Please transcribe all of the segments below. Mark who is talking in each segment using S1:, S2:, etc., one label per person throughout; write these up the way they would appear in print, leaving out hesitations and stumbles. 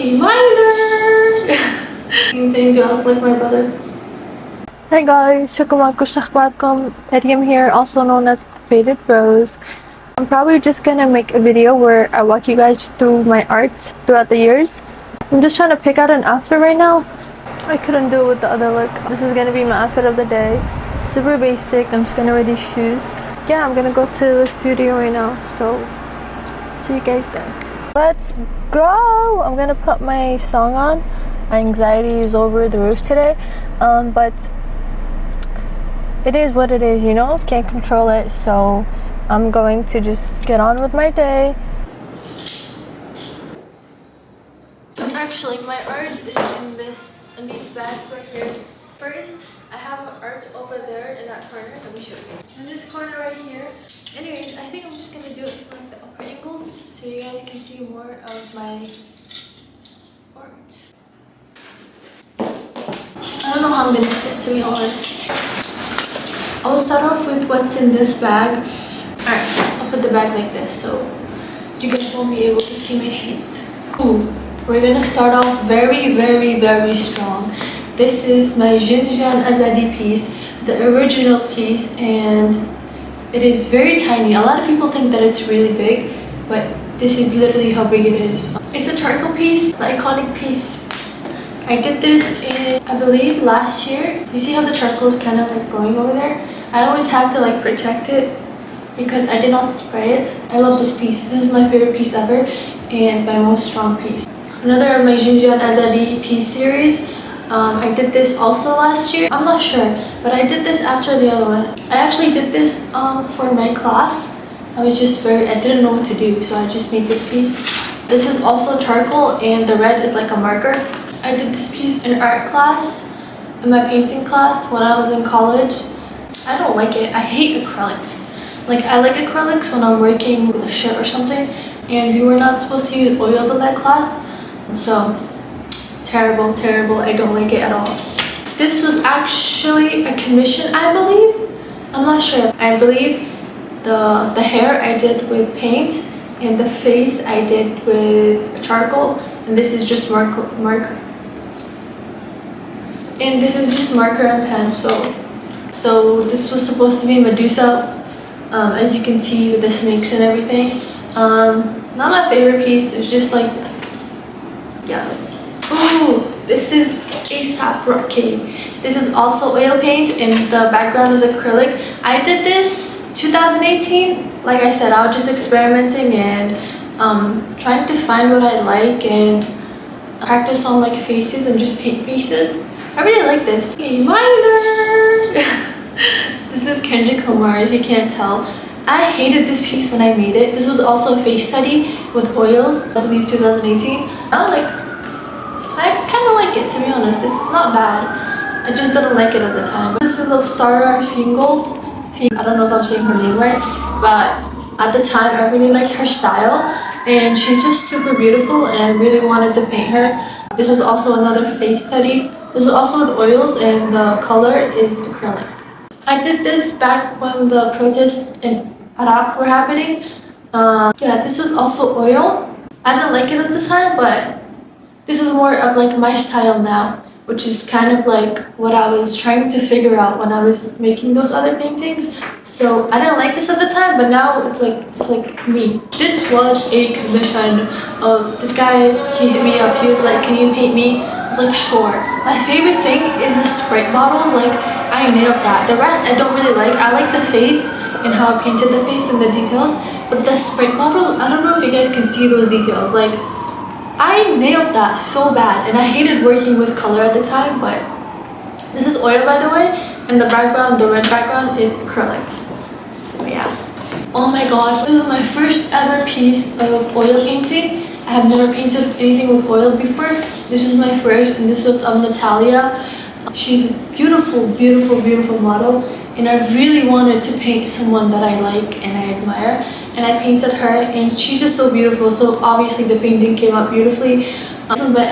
S1: A minor. Thank you, like my brother.
S2: Hey guys, شكرا كل أخباركم. Mariam here, also known as Faded Rose. I'm probably just gonna make a video where I walk you guys through my art throughout the years. I'm just trying to pick out an outfit right now. I couldn't do it with the other look. This is gonna be my outfit of the day. Super basic. I'm just gonna wear these shoes. Yeah, I'm gonna go to the studio right now. So, see you guys then. Let's go! I'm gonna put my song on. My anxiety is over the roof today. But it is what it is, you know? Can't control it. So, I'm going to just get on with my day.
S1: Actually, my art is in these bags right here. First, I have art over there in that corner. Let me show you. In this corner right here. Anyways, I think I'm just gonna do it from like the upper angle so you guys can see more of my art. I don't know how I'm gonna sit, to be honest. I'll start off with what's in this bag. Alright, I'll put the bag like this so you guys won't be able to see my feet. Ooh. We're gonna start off very strong. This is my Jinjan Azadi piece, the original piece, and it is very tiny. A lot of people think that it's really big, but this is literally how big it is. It's a charcoal piece, an iconic piece. I did this in, I believe, last year. You see how the charcoal is kind of like going over there? I always have to like protect it because I did not spray it. I love this piece. This is my favorite piece ever and my most strong piece. Another of my Jinjan Azadi piece series. I did this also last year. I'm not sure, but I did this after the other one. I actually did this for my class. I didn't know what to do, so I just made this piece. This is also charcoal and the red is like a marker. I did this piece in art class, in my painting class when I was in college. I don't like it. I hate acrylics. Like, I like acrylics when I'm working with a shirt or something, and we were not supposed to use oils in that class. So, terrible. I don't like it at all. This was actually a commission, I believe. I'm not sure. I believe the hair I did with paint and the face I did with charcoal, and this is just marker. And this is just marker and pen. So this was supposed to be Medusa, as you can see with the snakes and everything. Not my favorite piece. It's just like, yeah. Ooh, this is ASAP Rocky. This is also oil paint and the background is acrylic. I did this 2018. Like I said, I was just experimenting and trying to find what I like and practice on like faces and just paint faces. I really like this. A minor. This is Kendrick Lamar, if you can't tell. I hated this piece when I made it. This was also a face study with oils, I believe 2018. I kind of like it, to be honest. It's not bad. I just didn't like it at the time. This is of Sarah Fingold. I don't know if I'm saying her name right, but at the time I really liked her style and she's just super beautiful and I really wanted to paint her. This was also another face study. This is also with oils and the color is acrylic. I did this back when the protests in Iraq were happening. Yeah, this was also oil. I didn't like it at the time, but this is more of like my style now, which is kind of like what I was trying to figure out when I was making those other paintings. So I didn't like this at the time, but now it's like me. This was a commission of this guy. He hit me up. He was like, "Can you paint me?" I was like, "Sure." My favorite thing is the Sprite bottles. Like, I nailed that. The rest I don't really like. I like the face and how I painted the face and the details, but the Sprite bottles, I don't know if you guys can see those details. Like, I nailed that so bad, and I hated working with color at the time, but this is oil, by the way, and the background, the red background, is acrylic. But yeah. Oh my god, this is my first ever piece of oil painting. I have never painted anything with oil before. This is my first, and this was of Natalia. She's a beautiful model, and I really wanted to paint someone that I like and I admire. And I painted her and she's just so beautiful, so obviously the painting came out beautifully. This was my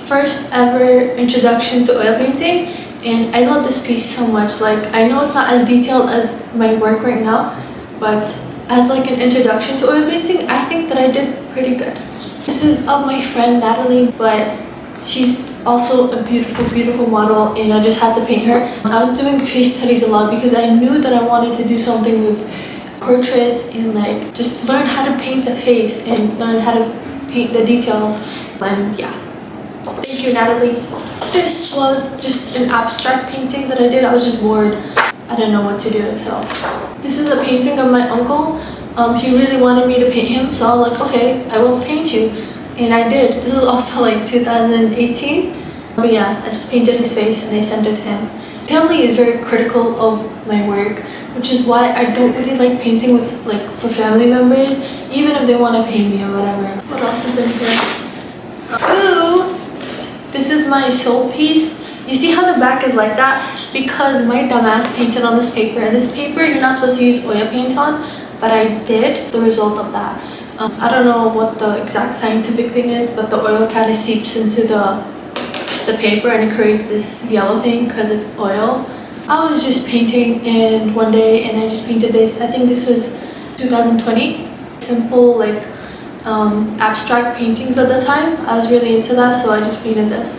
S1: first ever introduction to oil painting and I love this piece so much. Like, I know it's not as detailed as my work right now, but as like an introduction to oil painting, I think that I did pretty good. This is of my friend Natalie, but she's also a beautiful, beautiful model, and I just had to paint her. I was doing face studies a lot because I knew that I wanted to do something with portraits and like just learn how to paint a face and learn how to paint the details. And yeah, thank you, Natalie. This was just an abstract painting that I did. I was just bored. I didn't know what to do, so. This is a painting of my uncle. He really wanted me to paint him, so I was like, okay, I will paint you. And I did. This was also like 2018. But yeah, I just painted his face and I sent it to him. Family is very critical of my work, which is why I don't really like painting with like for family members, even if they want to pay me or whatever. What else is in here? Ooh! This is my soul piece. You see how the back is like that? Because my dumbass painted on this paper, and this paper you're not supposed to use oil paint on, but I did. The result of that. I don't know what the exact scientific thing is, but the oil kind of seeps into the paper and it creates this yellow thing because it's oil. I was just painting and one day and I just painted this. I think this was 2020. Simple like abstract paintings at the time. I was really into that, so I just painted this.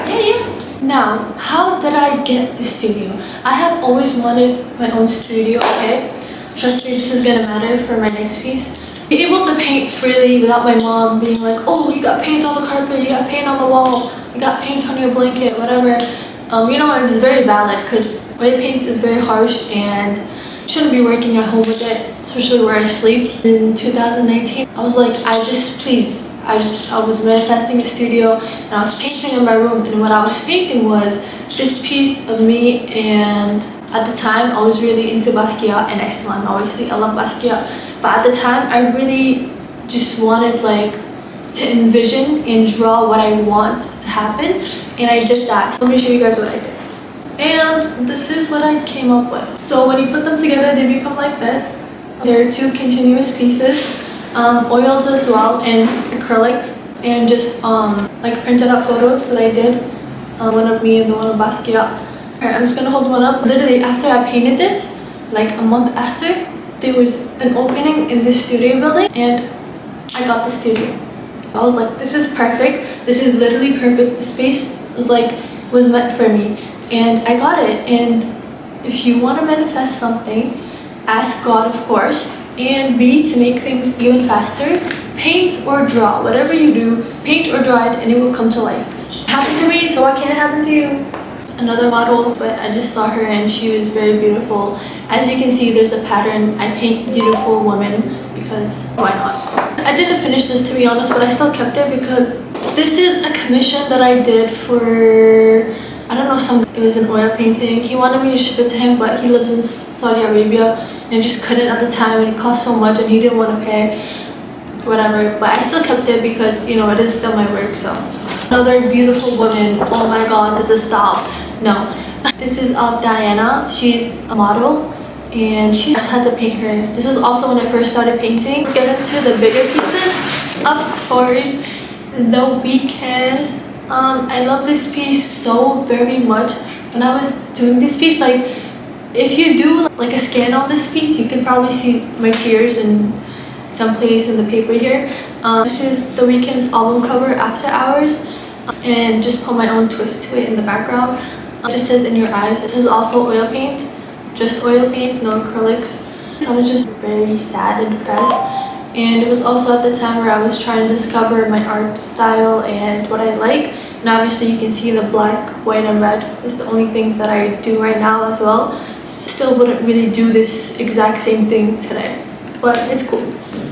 S1: Yeah. Now, how did I get the studio? I have always wanted my own studio, okay? Trust me, this is gonna matter for my next piece. Be able to paint freely without my mom being like, oh, you got paint on the carpet, you got paint on the wall, you got paint on your blanket, whatever. You know, it's very valid because oil paint is very harsh and shouldn't be working at home with it, especially where I sleep. In 2019, I was like, I was manifesting a studio and I was painting in my room, and what I was painting was this piece of me, and at the time I was really into Basquiat, and I still am. Obviously I love Basquiat, but at the time I really just wanted like to envision and draw what I want to happen, and I did that. So let me show you guys what I did. And this is what I came up with. So when you put them together, they become like this. They're two continuous pieces, oils as well, and acrylics, and just like printed out photos that I did, one of me and the one of Basquiat. Alright, I'm just gonna hold one up. Literally after I painted this, like a month after, there was an opening in this studio building and I got the studio. I was like, this is perfect. This is literally perfect. The space was meant for me, and I got it. And if you want to manifest something, ask God, of course, and B, to make things even faster, paint or draw. Whatever you do, paint or draw it and it will come to life. It happened to me, so why can't it happen to you? Another model, but I just saw her and she was very beautiful. As you can see, there's a pattern. I paint beautiful women because why not? I didn't finish this, to be honest, but I still kept it because this is a commission that I did for, I don't know, it was an oil painting. He wanted me to ship it to him, but he lives in Saudi Arabia and I just couldn't at the time, and it cost so much and he didn't want to pay, whatever. But I still kept it because, you know, it is still my work. So another beautiful woman. Oh my god, this is stop. No. This is of Diana. She's a model and she just had to paint her. This was also when I first started painting. Let's get into the bigger pieces. Of course, The Weeknd. I love this piece so very much. When I was doing this piece, like if you do like a scan of this piece, you can probably see my tears in some place in the paper here. This is The Weeknd's album cover, After Hours, and just put my own twist to it in the background. It just says In Your Eyes. This is also oil paint, just oil paint, no acrylics. I was just very sad and depressed, and it was also at the time where I was trying to discover my art style and what I like. And obviously you can see the black, white, and red is the only thing that I do right now as well. Still wouldn't really do this exact same thing today, but it's cool.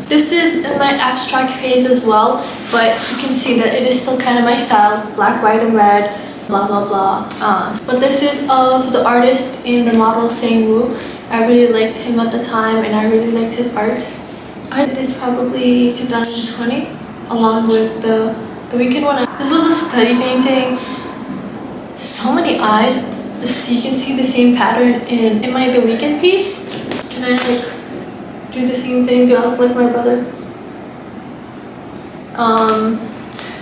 S1: This is in my abstract phase as well, but you can see that it is still kind of my style, black, white, and red, blah blah blah. But this is of the artist and the model Sang-woo. I really liked him at the time and I really liked his art. I did this probably 2020 along with the Weeknd one. This was a study painting. So many eyes. You can see the same pattern in my The Weeknd piece, and I like do the same thing. I look like my brother.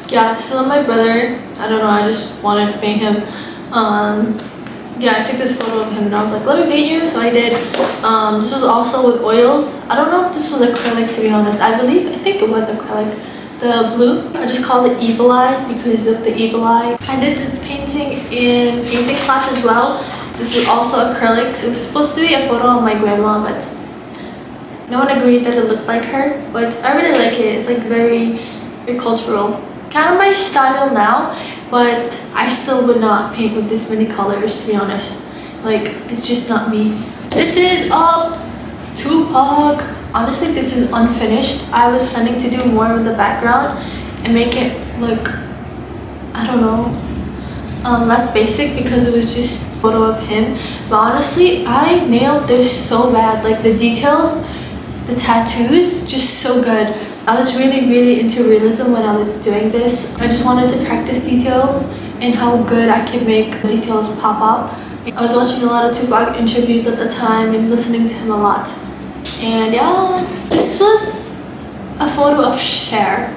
S1: Yeah, this is my brother. I don't know, I just wanted to paint him. yeah, I took this photo of him and I was like, let me paint you, so I did. This was also with oils. I don't know if this was acrylic, to be honest. I think it was acrylic. The blue, I just call it evil eye because of the evil eye. I did this painting in painting class as well. This is also acrylics. It was supposed to be a photo of my grandma, but no one agreed that it looked like her. But I really like it. It's like very cultural. Kind of my style now, but I still would not paint with this many colors, to be honest. Like, it's just not me. This is Tupac. Honestly, this is unfinished. I was planning to do more with the background and make it look, I don't know, less basic because it was just a photo of him. But honestly, I nailed this so bad. Like the details, the tattoos, just so good. I was really into realism when I was doing this. I just wanted to practice details and how good I can make the details pop up. I was watching a lot of Tupac interviews at the time and listening to him a lot. And yeah, this was a photo of Cher,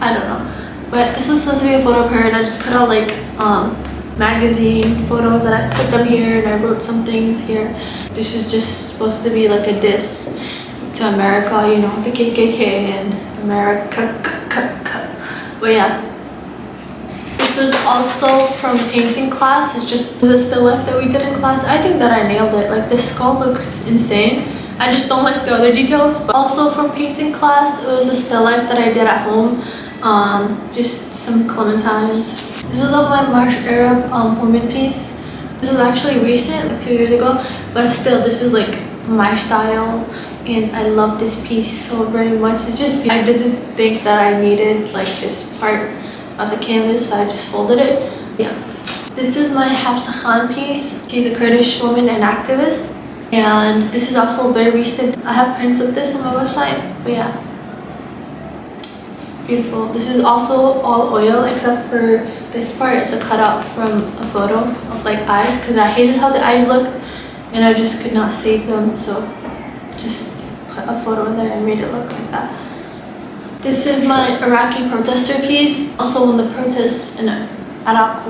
S1: I don't know. But this was supposed to be a photo of her and I just cut out like magazine photos and I put them here and I wrote some things here. This is just supposed to be like a diss to America, you know, the KKK and America. But yeah. This was also from painting class. It's just the still life that we did in class. I think that I nailed it. Like the skull looks insane. I just don't like the other details. But also from painting class, it was a still life that I did at home. Just some clementines. This is of my Marsh Arab woman piece. This was actually recent, like 2 years ago. But still, this is like my style. And I love this piece so very much. It's just, I didn't think that I needed like this part of the canvas, so I just folded it. Yeah. This is my Hafsa Khan piece. She's a Kurdish woman and activist. And this is also very recent. I have prints of this on my website. But yeah. Beautiful. This is also all oil except for this part. It's a cutout from a photo of like eyes because I hated how the eyes looked and I just could not save them. So just put a photo in there and made it look like that. This is my Iraqi protester piece. Also when the protests in Iraq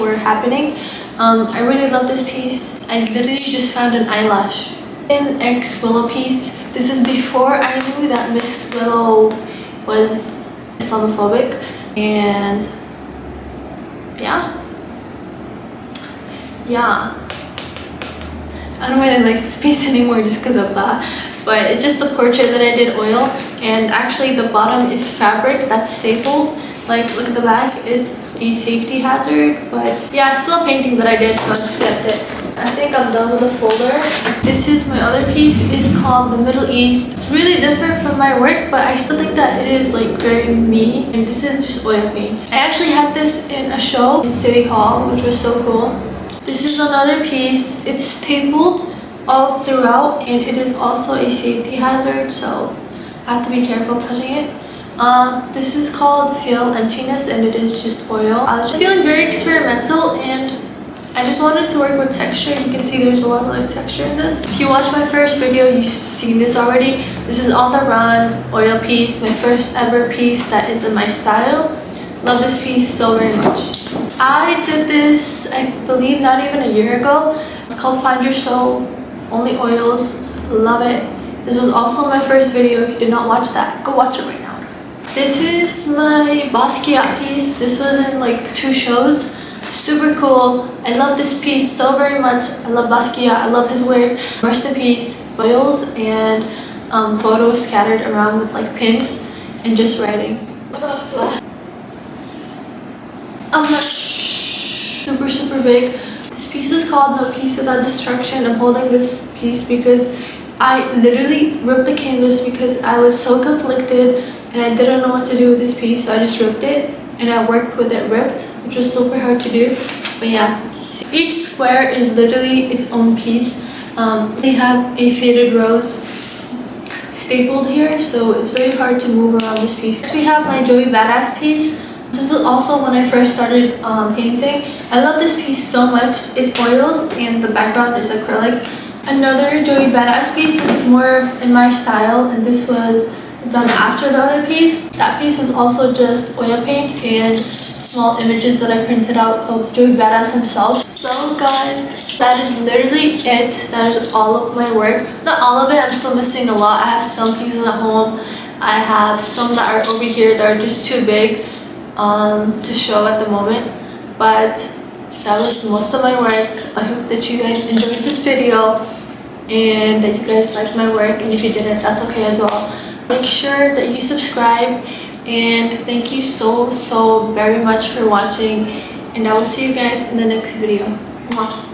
S1: were happening. I really love this piece. I literally just found an eyelash. An X Willow piece. This is before I knew that Miss Willow was Islamophobic. And yeah. I don't really like this piece anymore just because of that. But it's just a portrait that I did oil, and actually the bottom is fabric that's stapled. Like, look at the back, it's a safety hazard. But yeah, it's still a painting that I did, so I just kept it. I think I'm done with the folder. This is my other piece. It's called The Middle East. It's really different from my work, but I still think that it is like very me. And this is just oil paint. I actually had this in a show in City Hall, which was so cool. This is another piece. It's stapled all throughout and it is also a safety hazard, so I have to be careful touching it. This is called Feel Emptiness and it is just oil. I was just feeling very experimental and I just wanted to work with texture. You can see there's a lot of like texture in this. If you watched my first video, you've seen this already. This is on the run oil piece, my first ever piece that is in my style. Love this piece so very much. I did this, I believe, not even a year ago. It's called Find Your Soul. Only oils. Love it. This was also my first video. If you did not watch that, go watch it right now. This is my Basquiat piece. This was in like 2 shows. Super cool. I love this piece so very much. I love Basquiat. I love his work. Rest in peace. Oils and photos scattered around with like pins and just writing. What else do I have? Super big. This piece is called No Peace Without Destruction. I'm holding this piece because I literally ripped the canvas because I was so conflicted and I didn't know what to do with this piece, so I just ripped it and I worked with it ripped, which was super hard to do. But yeah, each square is literally its own piece. They have a faded rose stapled here, so it's very hard to move around this piece. Next we have my Joey Badass piece. This is also when I first started painting. I love this piece so much. It's oils and the background is acrylic. Another Joey Badass piece. This is more in my style and this was done after the other piece. That piece is also just oil paint and small images that I printed out of Joey Badass himself. So guys, that is literally it. That is all of my work. Not all of it, I'm still missing a lot. I have some pieces at home. I have some that are over here that are just too big to show at the moment. But that was most of my work. I hope that you guys enjoyed this video and that you guys liked my work, and if you didn't, that's okay as well. Make sure that you subscribe, and thank you so very much for watching, and I will see you guys in the next video. Mwah.